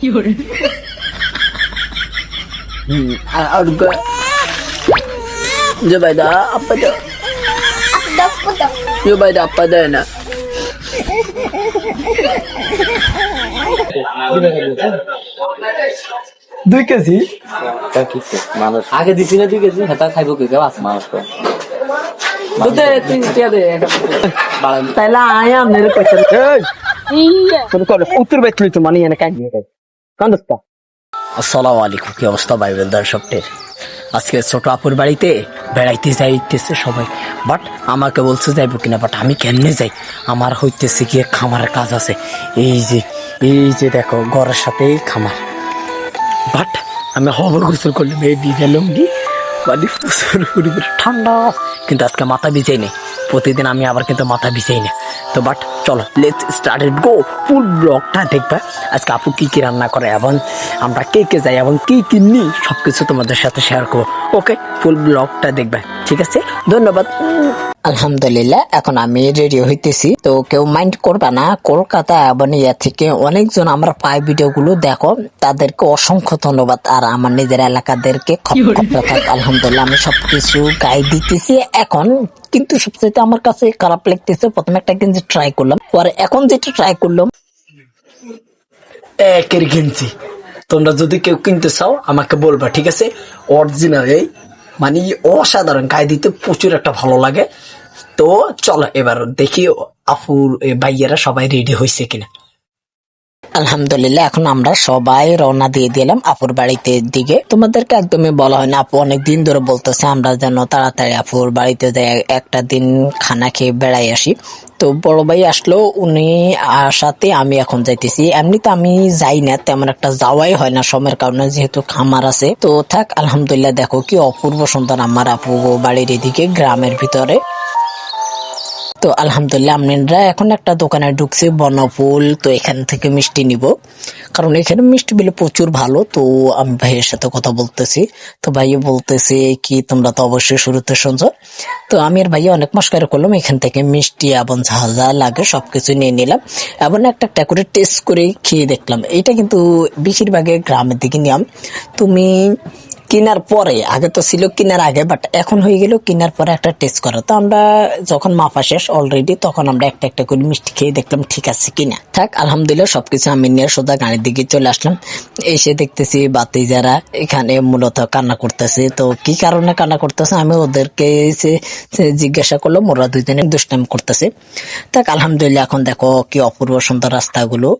और Zubaida apa tu? Zubaida apa dah nak? দুই KG মানুষ আগে দিছি না 2 কেজি হাতা খাইবো কি গাছ মানুষ তোতে তুই টিয়া দে তাইলে আয়া মেরে পয়সা তোর করে উত্তর বেচলি তো মানি এনে কাই দিয়ে কান্দস্তা আসসালামু আলাইকুম, কি অবস্থা ভাই দর্শকদের? আজকে ছোট আপুর বাড়িতে বেড়াইতে যাইতেছে সবাই, বাট আমাকে বলছে যাইব কিনা, বাট আমি কেমনে যাই? আমার হইতেছে গিয়ে খামারের কাজ আছে। এই যে দেখো ঘরের সাথেই খামার, বাট আমি হবর গোসল করলাম এই ভিজা লুঙ্গি, মানে প্রচুর পরিমাণে ঠান্ডা, কিন্তু আজকে মাথা ভিজাই নেই। প্রতিদিন আমি আবার কিন্তু মাথা ভিজাই না। তো বাট চলো লেটস স্টার্ট ইট গো। ফুল ব্লগটা দেখবা আজকে আপু কি কি রান্না করে এবং আমরা কে কে যাই এবং কি কি নিই সবকিছু তোমাদের সাথে শেয়ার করবো। ওকে, ফুল ব্লগটা দেখবা, ঠিক আছে? ধন্যবাদ। আলহামদুলিল্লাহ, এখন আমি রেডি হইতেছি, তো কেউ মাইন্ড করবা না। কলকাতা এবং ইয়া থেকে অনেকজন আমরা পাই ভিডিও গুলো দেখো, তাদেরকে অসংখ্য ধন্যবাদ। আর আমার নিজের এলাকাদেরকে আলহামদুলিল্লাহ আমি সবকিছু গাই দিতেছি এখন। কিন্তু সবচেয়ে আমার কাছে খারাপ লাগতেছে, প্রথমে একটা গেঞ্জি ট্রাই করলাম, পরে এখন যেটা ট্রাই করলাম একের গেঞ্জি। তোমরা যদি কেউ কিনতে চাও আমাকে বলবা, ঠিক আছে? অরিজিনাল, এই মানে অসাধারণ, গায়ে দিতে প্রচুর একটা ভালো লাগে। তো চলো এবার দেখি আপুর ভাইয়েরা সবাই রেডি হয়েছে কিনা। আলহামদুলিল্লাহ, এখন আমরা সবাই রওনা দিয়ে দিলাম আপুর বাড়িতে দিকে। তোমাদেরকে একদমই বলা হয় না, আপু অনেকদিন ধরে বলতেছে আমরা যেন তাড়াতাড়ি আপুর বাড়িতে যাই, একটা দিন খানা খেয়ে বেড়াই আসি। তো বড় ভাই আসলো, উনি সাথে আমি এখন যাইতেছি। এমনিতে আমি যাই না, তেমন একটা যাওয়াই হয় না সময়ের কারণে, যেহেতু খামার আছে। তো থাক, আলহামদুলিল্লাহ দেখো কি অপূর্ব সুন্দর আমার আপু বাড়ির এদিকে গ্রামের ভিতরে। তো আলহামদুলিল্লাহ আমরা এখন একটা দোকানে ঢুকছি, বনফুল। তো এখান থেকে মিষ্টি নিব, কারণ এখানে মিষ্টি বিলে প্রচুর ভালো। তো আমি ভাইয়ের সাথে কথা বলতেছি, তো ভাইয়া বলতেছে কি তোমরা তো অবশ্যই শুরুতে শুনছো। তো আমি আর ভাইয়া অনেক মস্কারি করলাম, এখান থেকে মিষ্টি এবং যা যা লাগে সবকিছু নিয়ে নিলাম এবং একটা করে টেস্ট করে খেয়ে দেখলাম। এটা কিন্তু বেশিরভাগে গ্রামের দিকে নিয়ম। তুমি কেনার পরে, আগে তো ছিল কেনার আগে, বাট এখন হয়ে গেল কেনার পরে একটা টেস্ট করা। তো আমরা যখন মাপা শেষ অলরেডি, তখন আমরা একটা করে মিষ্টি খেয়ে দেখলাম ঠিক আছে কিনা। থাক, আলহামদুলিল্লাহ সবকিছু আমি নিয়ে সোজা গাড়ির দিকে চলে আসলাম। এসে দেখতেছি বাতি যারা এখানে মূলত কান্না করতেছে। তো কি কারণে কান্না করতেছে আমি ওদেরকে জিজ্ঞাসা করলাম, ওরা দুইজনে দুষ্টামি করতেছে। থাক, আলহামদুলিল্লাহ এখন দেখো কি অপূর্ব সুন্দর রাস্তাগুলো।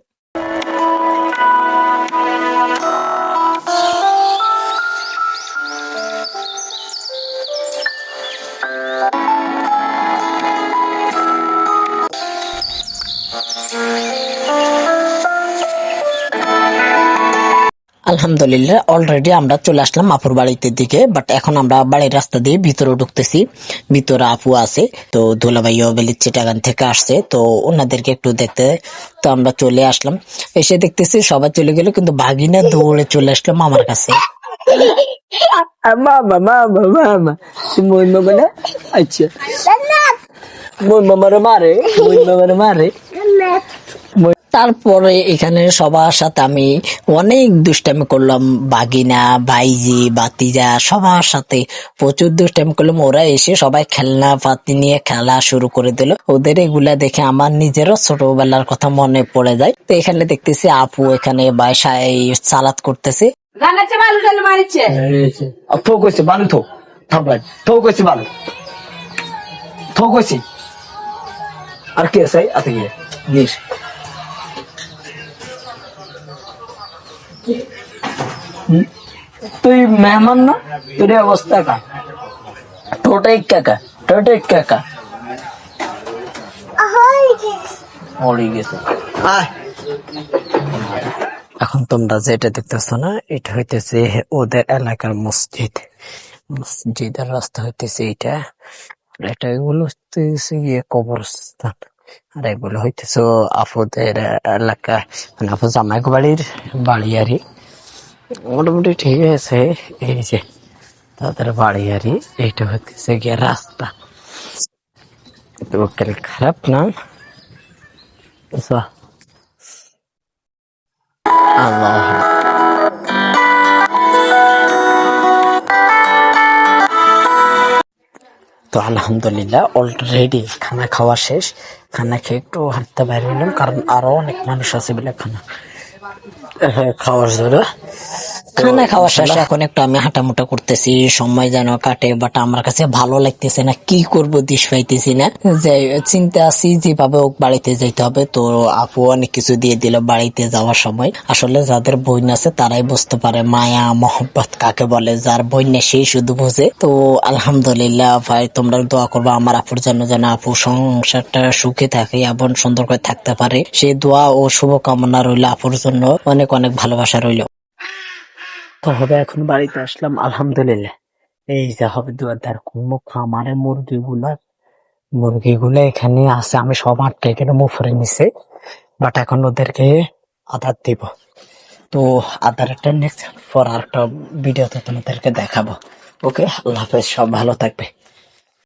আলহামদুলিল্লাহ অলরেডি আমরা চলে আসলাম আপুর বাড়িতে দিকে, বাট এখন আমরা বাড়ির রাস্তা দিয়ে ভিতরে ঢুকতেছি। ভিতরে আপু আছে, তো ধুলাভাইও বেলি চিটাগান থেকে আসছে, তো ওনাদেরকে একটু দেখতে। তো আমরা চলে আসলাম, এসে দেখতেছি সবাই চলে গেল, কিন্তু বাগিনা দৌড়ে চলে আসলো মামার কাছে। মামা মামা মামা তুমি মামা না? আচ্ছা, মামারে মারে, মামারে মারে। তারপরে এখানে সবার সাথে আমি অনেক দুষ্টামি করলাম, বাগিনা ভাইজি বাতিজা সবার সাথে প্রচুর দুষ্টামি করলাম। ওরা এসে সবাই খেলনা পাতি নিয়ে খেলা শুরু করে দিল। ওদের এগুলা দেখে আমার নিজেরও ছোটবেলার কথা মনে পড়ে যায়। তো এখানে দেখতেছি আপু এখানে বাসায় সালাদ করতেছে। আর কি আছে তুই মেহমান না, তোর অবস্থা কা টোটাই কাকা এখন তোমরা যেটা দেখতেছো না, এটা হইতেছে ওদের এলাকার মসজিদের রাস্তা হইতেছে এটা। এটা এগুলো হইতেছে গিয়ে কবরস্থান, আর এগুলো হইতেছে আপুদের এলাকা, মানে আপু জামাইক বাড়ির বাড়ি আরই। মোটামুটি ঠিক আছে, এই যে তাদের বাড়ি আরই। এইটা হইতেছে গিয়ে রাস্তা, তো খারাপ না। আল্লাহ তো আলহামদুলিল্লাহ অলরেডি খানা খাওয়া শেষ। খানা খেয়ে একটু হাঁটতে বাইরে এলাম, কারণ আরো অনেক মানুষ আছে বলে খানা খাওয়ার জন্য। খানা খাওয়া শেষে এখন একটু আমি হাঁটামোটা করতেছি, সময় যেন কাটে, বাট আমার কাছে ভালো লাগতেছে না, কি করব দিশ পাইতেছি না। যে চিন্তা আছি যেভাবে হোক বাড়িতে যাইতে হবে। তো আপু অনেক কিছু দিয়ে দিল বাড়িতে যাওয়ার সময়। আসলে যাদের বোন আছে তারাই বুঝতে পারে মায়া মহব্বত কাকে বলে, যার বোন নেই সেই শুধু বোঝে। তো আলহামদুলিল্লাহ ভাই, তোমরা দোয়া করবো আমার আপুর জন্য, যেন আপু সংসারটা সুখে থাকে এবং সুন্দর করে থাকতে পারে। সেই দোয়া ও শুভকামনা রইল আপুর জন্য, অনেক অনেক ভালোবাসা রইল। তো হবে এখন বাড়িতে আসলাম আলহামদুলিল্লাহ। এই যে হবে দুয়ারদার কোনো খামারে মুরগিগুলো এখানে আছে, আমি সব আটকে এখানে মুফরে নিছে, বাট এখন ওদেরকে আদার দিব। তো আদার একটা নেক্সট পর আর একটা ভিডিওতে তোমাদেরকে দেখাবো। ওকে, আল্লাহ হাফেজ, সব ভালো থাকবে।